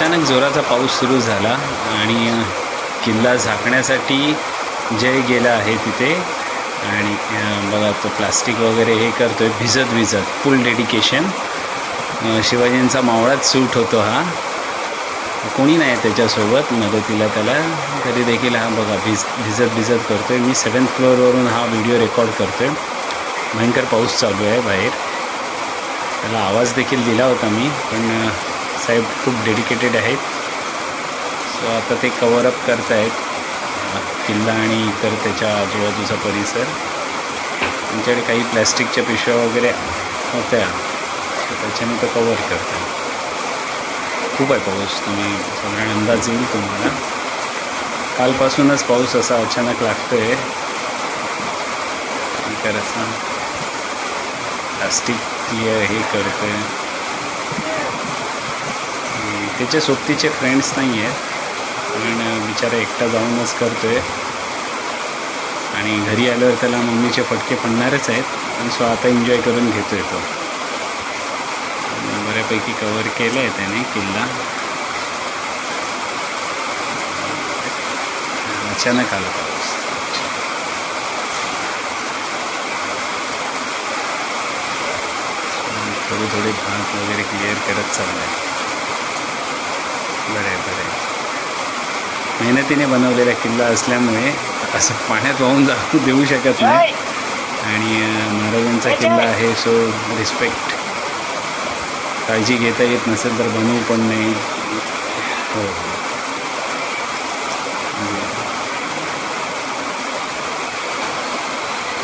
अचानक जोराचा पाऊस सुरू झाला आणि किल्ला झाकण्यासाठी जय गेला आहे तिथे. आणि बघा तो प्लास्टिक वगैरे हे करतो आहे भिजत भिजत. फुल डेडिकेशन. शिवाजींचा मावळाच सूट होतो हा. कोणी नाही त्याच्यासोबत मदतीला त्याला, तरी देखील हा बघा भिजत भिजत करतो आहे. मी 7th फ्लोअरवरून हा व्हिडिओ रेकॉर्ड करतो आहे. भयंकर पाऊस चालू आहे बाहेर. त्याला आवाज देखील दिला होता मी, पण साहेब खूप डेडिकेटेड आहेत. सो आता ते कव्हरअप करत आहेत किल्ला आणि इतर त्याच्या आजूबाजूचा परिसर. त्यांच्याकडे काही प्लॅस्टिकच्या पिशव्या वगैरे होत्या, तर त्याच्याने तो कव्हर करत आहे. खूप आहे पाऊस, तुम्ही सगळ्या अंदाज येईल तुम्हाला. कालपासूनच पाऊस असा अचानक लागतो आहे. करायचं प्लास्टिक क्लिअर हे करतो आहे. त्याचे सोबतीचे फ्रेंड्स नाही आहेत, पण बिचारा एकटा जाऊनच करतो आहे. आणि घरी आल्यावर त्याला मम्मीचे फटके पडणारच आहेत, पण सो आता एन्जॉय करून घेतो आहे तो. बऱ्यापैकी कवर केलं आहे त्याने किल्ला. अचानक आला पाऊस. थोडी भात वगैरे क्लिअर करत चाललं आहे. बरं आहे. मेहनतीने बनवलेला किल्ला असल्यामुळे असं पाण्यात वाहून जाऊ देऊ शकत नाही. आणि महाराजांचा किल्ला आहे, सो रिस्पेक्ट. काळजी घेता येत नसेल तर बनवू पण नाही. हो,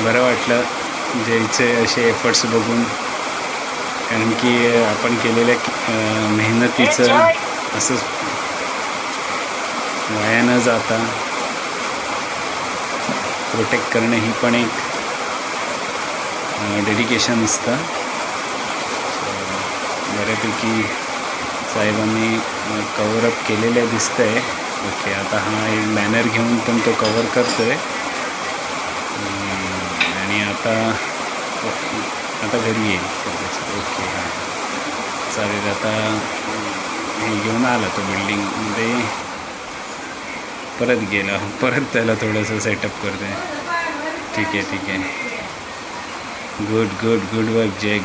बरं वाटलं जयचे असे एफर्ट्स बघून, कारण की आपण केलेल्या मेहनतीचं असंच वाया न जाता प्रोटेक्ट करणं ही पण एक डेडिकेशन असतं. बऱ्यापैकी साहेबांनी कव्हरअप केलेलं दिसतं आहे. ओके, आता हा एक बॅनर घेऊन पण तो कव्हर करतो आहे. आणि आता घरी येईल. ओके, हां चालेल. आता हे घेऊन आला तो बिल्डिंगमध्ये, परत गेला, परत त्याला थोडंसं सेटअप करतो आहे. ठीक आहे. गुड वर्क जय.